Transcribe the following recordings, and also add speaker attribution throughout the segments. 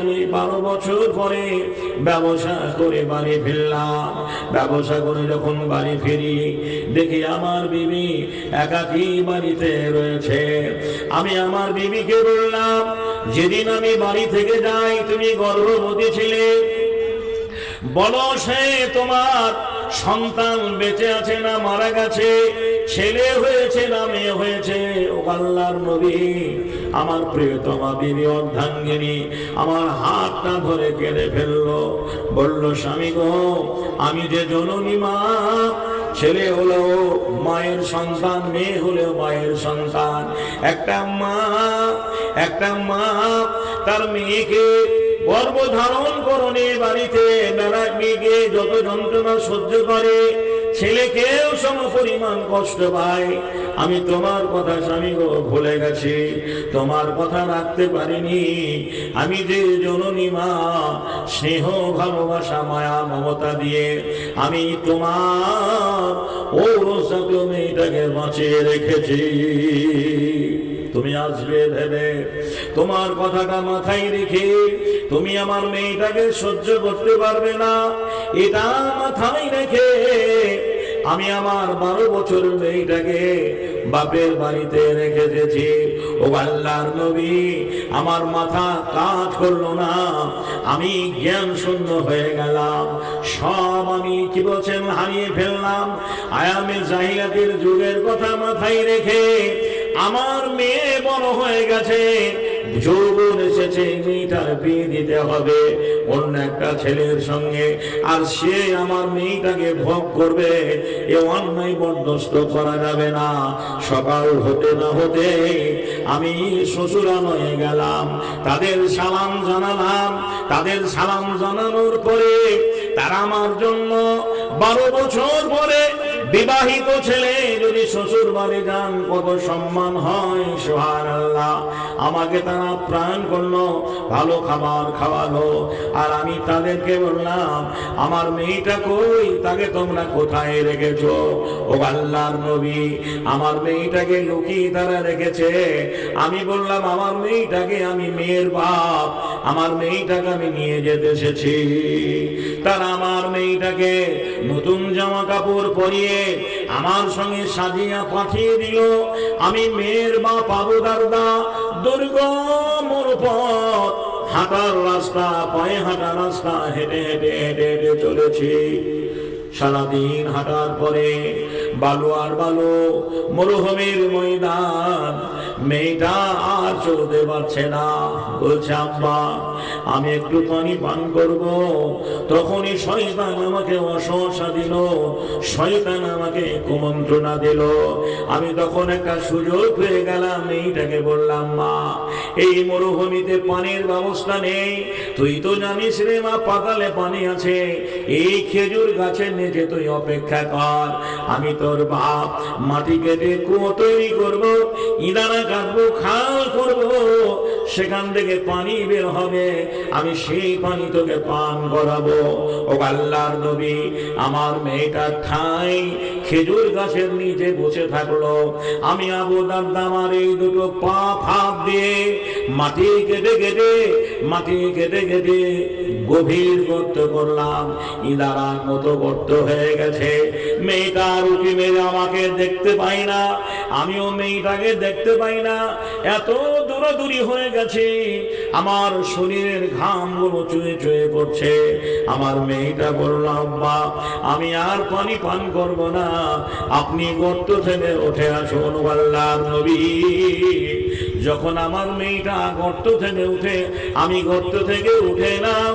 Speaker 1: আমি 12 বছর পরে ব্যবসা করে বাড়ি ফিরলাম। ব্যবসা করে যখন বাড়ি ফিরি দেখি আমার বিবি একাকী বাড়িতে রয়েছে। আমি আমার বিবিকে বললাম, যেদিন আমি বাড়ি থেকে যাই তুমি গর্ভবতী ছিলে, বলো সে তোমার সন্তান বেঁচে আছে না মারা গেছে, ছেলে হয়েছে না মেয়ে হয়েছে? ও আল্লাহর নবী, আমার প্রিয়তমা বিবি অর্ধাঙ্গিনী আমার হাতটা ধরে কেঁদে ফেললো, বলল, স্বামী গো, আমি যে জননী মা, ছেলে হলো মায়ের সন্তান, মেয়ে হলো মায়ের সন্তান। একটা মা তার মেয়েকে গর্ভধারণ করণে বাড়িতে বেড়া মেয়েকে যত যন্ত্রণা সহ্য করে, ছেলেকেও সম পরিমাণ কষ্ট পায়। আমি তোমার কথা স্বামী গো ভুলে গেছি, তোমার কথা রাখতে পারিনি। আমি যে জননী মা, স্নেহ ভালোবাসা মায়া মমতা দিয়ে আমি তোমার ঔরসাত মেয়েটাকে বাঁচিয়ে রেখেছি। তুমি আসবে ভেবে, তোমার কথাটা মাথায় রেখে তুমি আমার মেয়েটাকে সহ্য করতে পারবে না, এটা মাথায় রেখে আমি আমার 12 বছরের মেয়েটাকে বাপের বাড়িতে রেখে দিয়েছি। ও আল্লাহর নবী, আমার মাথা কাজ করলো না, আমি জ্ঞান শূন্য হয়ে গেলাম, সব আমি কি বলছেন হারিয়ে ফেললাম। আয়ামে জাহিলিয়াতের যুগের কথা মাথায় রেখে আমার মেয়ে বড় হয়ে গেছে, যৌবন এসেছে, মেয়েটার বিয়ে দিতে হবে অন্য একটা ছেলের সঙ্গে, আর সে আমার মেয়েটাকে ভোগ করবে, এ অন্যায় বরদাস্ত করা যাবে না। সকাল হতে না হতে আমি শ্বশুরালয়ে গেলাম, তাদের সালাম জানালাম। তাদের সালাম জানানোর পরে তারা আমার জন্য 12 বছর পরে বিবাহিত ছেলে যদি শ্বশুর বাড়ি যান কত সম্মান হয়, সুবহানাল্লাহ। আমাকে তারা প্রাণ করলো, ভালো খাবার খাওয়ালো, আর আমি তাদেরকে বললাম, আমার মেয়েটা কই, তাকে তোমরা কোথায় রেখেছো? ও আল্লাহর নবী, আমার মেয়েটাকে লুকিয়ে তারা রেখেছে। আমি বললাম, আমার মেয়েটাকে, আমি মেয়ের বাপ, আমার মেয়েটাকে আমি নিয়ে যেতে এসেছি। তারা আমার মেয়েটাকে নতুন জামা কাপড় পরিয়ে আমার সঙ্গে সাজিয়া পাঠিয়ে দিল। আমি মেয়ের বাপ আবু দারদা দুর্গম পথ, হাঁটার রাস্তা, পায়ে হাঁটা রাস্তা, হেঁটে হেঁটে হেঁটে হেঁটে চলেছি। সারাদিন হাঁটার পরে বালু আর বালু, মরুভূমির ময়দান, মেয়েটা আর চলতে পারছে না। বলছে, আব্বা আমি একটু পানি পান করব। তখনই শয়তান আমাকে ওয়াসওয়াসা দিল, শয়তান আমাকে কুমন্ত্রণা দিল। আমি তখন একটা সুযোগ পেয়ে গেলাম, মেয়েটাকে বললাম, মা এই মরুভূমিতে পানির ব্যবস্থা নেই, তুই তো জানিস রে মা, পাতালে পানি আছে, এই খেজুর গাছের নিচে তুই অপেক্ষা কর, আমি তোর বাপ মাটি কেটে কুয়ো তৈরি করবো, ইদারা কাটবো, খাল করবো, সেখান থেকে পানি বের হবে, আমি সেই পানি তোকে পান করাবো। ও আল্লাহর নবী, আমার মেয়েটা ঠাই খেজুর গাছের নিচে বসে থাকলো। আমি আবু দারদা আমার এই দুটো পা ফাঁক দিয়ে মাটি কেটে কেটে গভীর গর্ত করলাম, ইদারার মতো গর্ত হয়ে গেছে। মেয়েটা রুটি মেরে আমাকে দেখতে পাই না, আমিও মেয়েটাকে দেখতে পাই না, এত দূরাদূরি হয়ে গেছে, আমার শরীরের ঘাম গুলো চুয়ে চুয়ে পড়ছে। আমার মেয়েটা বলল, আব্বা আমি আর পানি পান করব না, আপনি গর্ত থেকে উঠে আসুন। আল্লাহর নবী, যখন আমার মেয়েটা গর্ত থেকে উঠে, আমি গর্ত থেকে উঠে এলাম,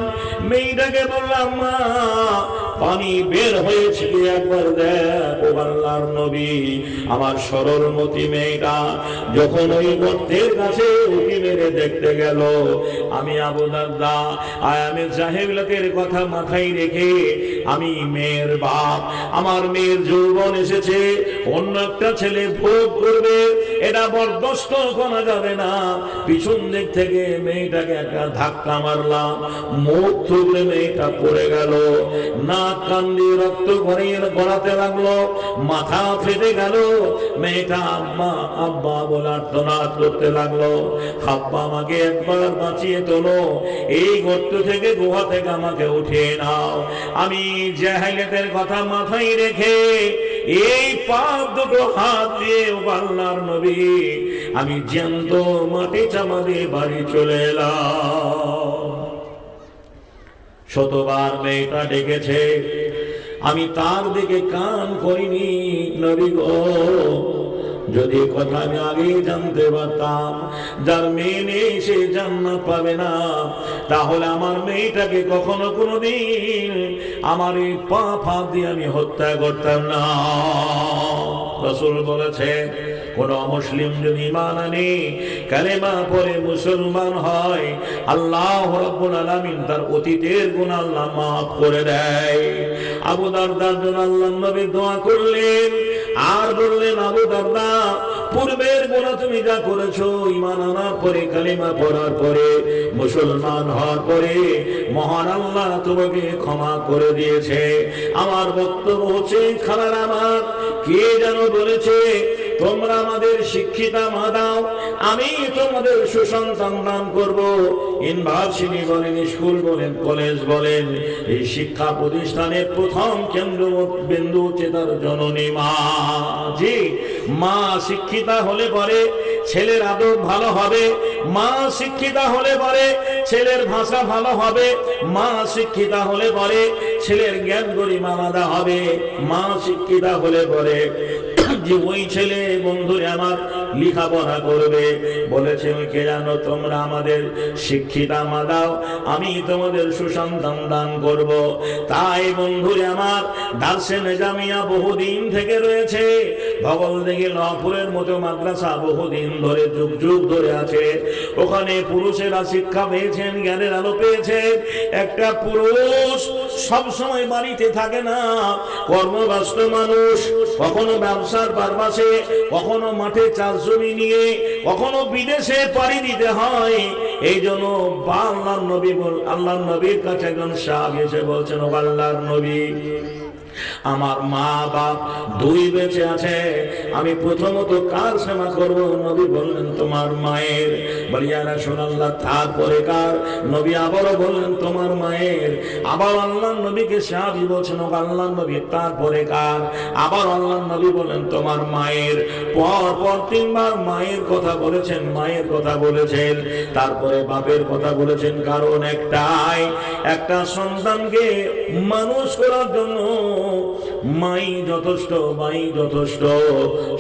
Speaker 1: মেয়েটাকে বললাম, মা পানি বের হয়েছে কি একবার দেখ। ও আল্লাহর নবী, আমার সরলমতি মেয়েটা যখন ওই গর্তের কাছে উঁকি মেরে দেখতে গেল, আমি আবু দারদা আয়ামে জাহিলিয়াতের কথা মাথায় রেখে, আমি মেয়ের বাপ, আমার মেয়ের যৌবন এসেছে, অন্য একটা ছেলে ভোগ করবে, এটা বরদাস্ত করা যাবে না। পিছন দিক থেকে মেয়েটাকে একটা ধাক্কা মারলাম, মুখ থুবড়ে মেয়েটা পড়ে গেল, নাক কান দিয়ে রক্ত গড়াতে লাগলো, মাথা ফেটে গেল। মেয়েটা আম্মা আব্বা বলে আর্তনাদ করতে লাগলো। আব্বা আমাকে একবার বাঁচিয়ে তোলো, এই গর্ত থেকে গুহা থেকে আমাকে উঠিয়ে নাও। আমি জাহেলিয়াতের কথা মাথায় রেখে এই পাপ দুটো হাত দিয়ে আল্লাহর নবী আমি জ্যান্ত মাটি চাপা দিয়ে বাড়ি চলে এলাম। শতবার মেয়েটা ডেকেছে, আমি তার দিকে কান করিনি। নবী গো, যদি কথা আমি আগেই জানতে পারতাম যার মেয়ে নেই সে জান্নাত পাবে না, তাহলে আমার মেয়েটাকে কখনো কোনোদিন আমার এই পাপ হাত দিয়ে আমি হত্যা করতাম না। রাসূল বলেছে, কোন মুসলিম যদি ঈমান আনে, কালেমা পড়ে মুসলমান হয়, আল্লাহ রাব্বুল আলামিন তার অতীতের গুনাহ আল্লাহ মাফ করে দেয়। আবু দারদার জন্য আল্লাহর নবী দোয়া করলেন আর বললেন, আবু দারদা, পূর্বের গুনাহ তুমি যা করেছো, ঈমান আনার পরে, কালেমা পড়ার পরে, মুসলমান হওয়ার পরে মহান আল্লাহ তোমাকে ক্ষমা করে দিয়েছে। আমার বক্তব্য হচ্ছে, খালার আমার, কে যেন বলেছে তোমরা আমাদের শিক্ষিতা মা দাও, আমি তোমাদের সুসন্তান দান করব। ইউনিভার্সিটি বলেন, স্কুল বলেন, কলেজ বলেন, এই শিক্ষা প্রতিষ্ঠানের প্রথম কেন্দ্রবিন্দু হচ্ছে তার জননী মা। জি, মা শিক্ষিতা হলে পরে ছেলের আদব ভালো হবে, মা শিক্ষিতা হলে পরে ছেলের ভাষা ভালো হবে, মা শিক্ষিতা হলে পরে ছেলের জ্ঞান গরিমা আলাদা হবে, মা শিক্ষিতা হলে পরে যে ওই ছেলে বন্ধুরে আমার লেখাপড়া করবে। বলেছে, কে জানো, তোমরা আমাদের শিক্ষিতা মা দাও, আমি তোমাদের সুসন্তান দান করব। তাই বন্ধুরে আমার দার্সে নিজামিয়া বহুদিন থেকে রয়েছে, ভগল দিঘি লপুরের মতো মাদ্রাসা বহুদিন ধরে, যুগ যুগ ধরে আছে। ওখানে পুরুষেরা শিক্ষা পেয়েছেন, জ্ঞানের আলো পেয়েছেন। একটা পুরুষ সবসময় বাড়িতে থাকে না, কর্মব্যস্ত মানুষ, কখনো ব্যবসার পারপাসে, কখনো মাঠে চাষ জমি নিয়ে, কখনো বিদেশে পাড়ি দিতে হয়। এই জন্য আল্লাহর নবীর কাছে একজন সাহাবী এসে বলছেন, ও আল্লাহর নবী, আমার মা বাপ দুই বেঁচে আছে, আমি প্রথমত কার সেবা করব? নবী বললেন, তোমার মায়ের। বলি, ইয়া রাসূলুল্লাহ, তারপরে কার? নবী আবারও বললেন, তোমার মায়ের। আবার আল্লাহর নবীকে সাহাবী বলছেন, ও আল্লাহর নবী, তারপরে কার? আবার আল্লাহর নবী বলেন, তোমার মায়ের। পর পর তিনবার মায়ের কথা বলেছেন, মায়ের কথা বলেছেন, তারপরে বাপের কথা বলেছেন। কারণ একটাই, একটা সন্তানকে মানুষ করার জন্য মাই যথেষ্ট, মাই যথেষ্ট।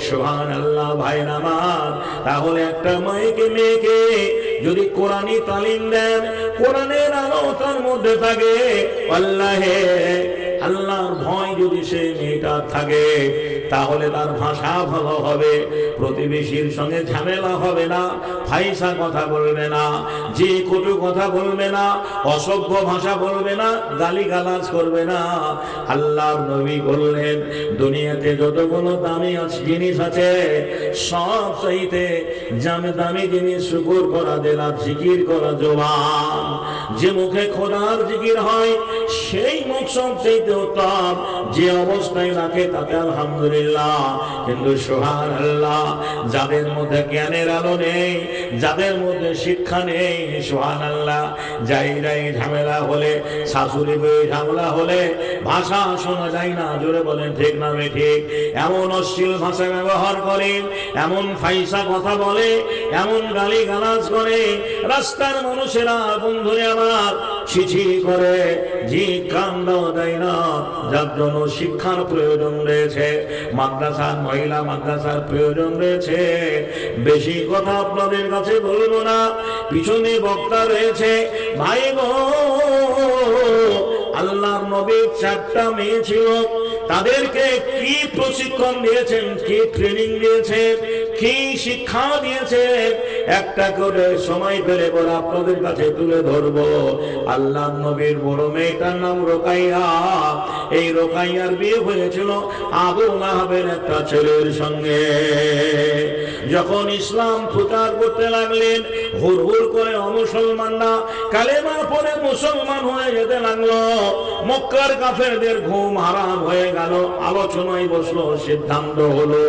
Speaker 1: সুবহানাল্লাহ। ভাইরা আমার, তাহলে একটা মাইকে মেয়েকে যদি কোরআনী তালিম দেন, কোরআনের আলো তার মধ্যে থাকে, আল্লাহর ভয় যদি সে মেয়েটা থাকে, তাহলে তার ভাষা ভালো হবে, প্রতিবেশীর সঙ্গে ঝামেলা হবে না, ফাইসা কথা বলবে না, যে কটু কথা বলবে না, অসভ্য ভাষা বলবে না, গালিগালাজ করবে না। আল্লাহর নবী বললেন, দুনিয়াতে যতগুলো দামি জিনিস আছে, সব চাইতে দামি জিনিস শুকর করা, দিলা জিকির করা জবান। যে মুখে খোদার জিকির হয় সেই মুখ সব চাইতে উত্তম, যে অবস্থায় রাখে তাতে আলহামদুলিল্লাহ। কিন্তু সুবহানাল্লাহ, যাদের মধ্যে জ্ঞানের আলো নেই, যাদের মধ্যে শিক্ষা নেই, সুবহানাল্লাহ, যাই ঝামেলা হলে, শাশুড়ি বই ঝামেলা হলে ভাষা শোনা যায় না। জোরে বলেন ঠিক না ঠিক? এমন অশ্লীল ভাষা ব্যবহার করে, এমন ফাইসা কথা বলে, এমন গালি গালাজ করে, রাস্তার মানুষেরা বন্ধুরে আমার ছিছি করে, জি কান্দাও দেয় না। যার জন্য শিক্ষার প্রয়োজন রয়েছে, মাদ্রাসার, মহিলা মাদ্রাসার প্রয়োজন রয়েছে। বেশি কথা আপনাদের কাছে বলবো না, পিছনে বক্তা রয়েছে। ভাই গো, আল্লাহর নবীর 4টা মেয়ে ছিল, তাদেরকে কি প্রশিক্ষণ দিয়েছেন, কি ট্রেনিং দিয়েছেন, কি শিক্ষা দিয়েছেন? একটা করে সময় পেলে পরে আপনাদের কাছে তুলে ধরবো। আল্লাহ নবীর বড় মেয়েটার নাম রোকাইয়া। এই রোকাইয়ার বিয়ে হয়েছিল আবু লাহাবের একটা ছেলের সঙ্গে। যখন ইসলাম প্রচার করতে লাগলেন, হুড় হুড় করে অমুসলমানরা কালেমা পড়ে মুসলমান হয়ে যেতে লাগলো। মক্কার কাফেরদের ঘুম হারাম হয়ে গেল। আলোচনায় বসলো, সিদ্ধান্ত হলো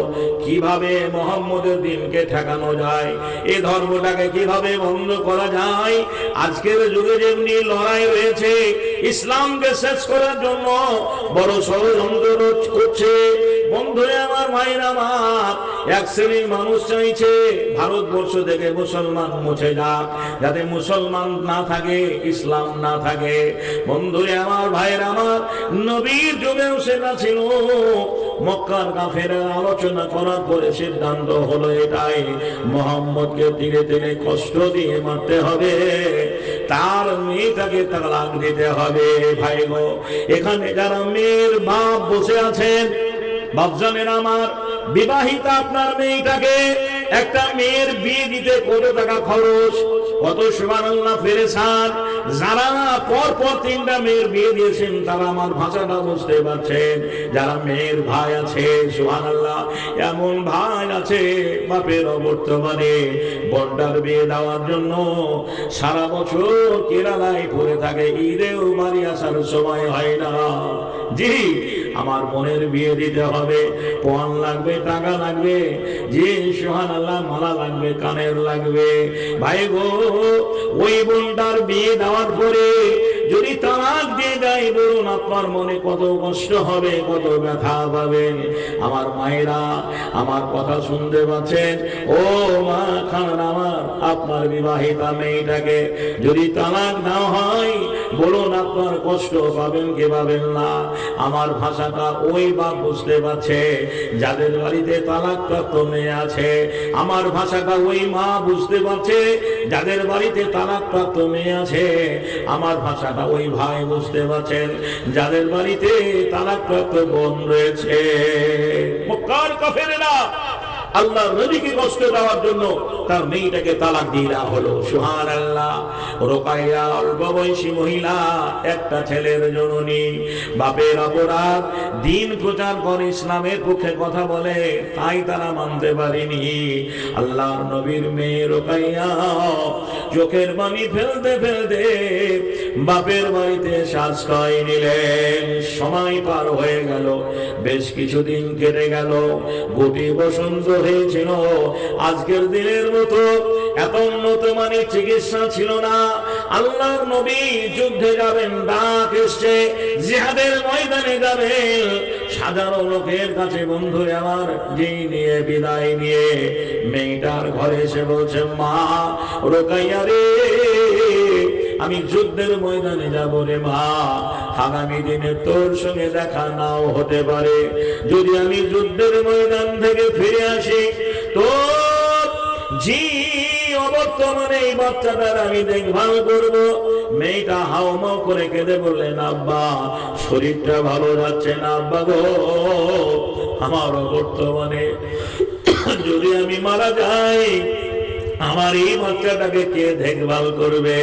Speaker 1: কিভাবে মুহাম্মদের দিনকে ঠেকানো যায়, এই ধর্মটাকে কিভাবে বন্ধ করা যায়। আজকের যুগে যেমনি লড়াই রয়েছে ইসলামকে শেষ করার জন্য, বড় ষড়যন্ত্র করছে। বন্ধুরা আমার, ভাইরা আমার, এক শ্রেণীর মানুষ চাইছে ভারতবর্ষ থেকে মুসলমান মুছে যাক, যাতে মুসলমান না থাকে, ইসলাম না থাকে। বন্ধুরা আমার, ভাইরা আমার, নবীর যুগেও সেটা ছিল। মক্কার কাফেররা আলোচনা করার পরে সিদ্ধান্ত হলো এটাই, মুহাম্মদকে ধীরে ধীরে কষ্ট দিয়ে মারতে হবে, তার মেয়েটাকে তালাক দিতে হবে। ভাই গো, এখানে যারা মেয়ের বাপ বসে আছেন, বাপজানেরা আমার, বিবাহিতা আপনার মেয়েটাকে, একটা মেয়ের বিয়ে দিতে কত টাকা খরচ, কত সুবহানাল্লাহ ফেরেশান। যারা পর পর 3টা মেয়ের বিয়ে দিয়েছেন তারা আমার ভাষাটা বুঝতে পারছেন। যারা মেয়ের ভাই আছে, সুবহানাল্লাহ, এমন ভাই আছে বাপের বর্তমানে বড়টার বিয়ে দেওয়ার জন্য সারা বছর কেরালায় পড়ে থাকে, ঈদেও বাড়ি আসার সময় হয় না। জি, আমার বোনের বিয়ে দিতে হবে, পণ লাগবে, টাকা লাগবে, জি সুবহানাল্লাহ, মালা লাগবে, কানের লাগবে। ভাই গো, ওই বোনটার বিয়ে দেওয়ার পরে যদি তালাক দিয়ে দেয়, বলুন আপনার মনে কত কষ্ট হবে, কত ব্যথা পাবেন। আমার মায়েরা আমার কথা শুনতে পাচ্ছেন? ও মা খান আমার, আপনার বিবাহিতা মেয়েটাকে যদি তালাক না হয়, বলুন আপনার কষ্ট পাবেন কি পাবেন না। আমার ভাষাটা ওই বাপ বুঝতে পারছে যাদের বাড়িতে তালাকপ্রাপ্ত মেয়ে আছে। আমার ভাষাটা ওই মা বুঝতে পারছে যাদের বাড়িতে তালাকপ্রাপ্ত মেয়ে আছে। আমার ভাষাটা ওই ভাই বুঝতে পারছেন যাদের বাড়িতে তালাকপ্রাপ্ত বোন রয়েছে। মক্কার কাফেরেরা আল্লাহর নবীকে কষ্ট দেওয়ার জন্য তার মেয়েটাকে তালাক দিয়ে দেওয়া হলো। সুবহানাল্লাহ। রোকাইয়া অল্প বয়সী মহিলা, একটা ছেলের জননী, বাপের অপরাধ, দিন প্রচার করে, ইসলামের পক্ষে কথা বলে, তাই তারা মানতে পারেনি। আল্লাহর নবীর মেয়ে রোকাইয়া চোখের পানি ফেলতে ফেলতে বাপের বাড়িতে আশ্রয় নিলেন। সময় পার হয়ে গেল, বেশ কিছুদিন কেটে গেল, গোটি বসন্ত হয়েছিল। আজকের দিনের মতো এত উন্নত মানের চিকিৎসা ছিল না। আল্লাহর নবী যুদ্ধে যাবেন, ডাক এসছে, জিহাদের ময়দানে যাবেন, সাধারণ লোকের কাছে। বন্ধু আমার, যে নিয়ে বিদায় নিয়ে মেয়েটার ঘরে এসে বলছে, মা রোকাইয়া রে, আমি যুদ্ধের ময়দানে যাব রে মা, আগামী দিনে তোর সঙ্গে দেখা নাও হতে পারে। যদি আমি যুদ্ধের ময়দান থেকে ফিরে আসি, তো জি অবর্তমানে এই বাচ্চাটার আমি দেখভাল করব। মেয়েটা হাউমাউ করে কেঁদে বললেন, আব্বা শরীরটা ভালো যাচ্ছে না আব্বা গো, আমার বর্তমানে যদি আমি মারা যাই, আমার এই বাচ্চাটাকে কে দেখভাল করবে?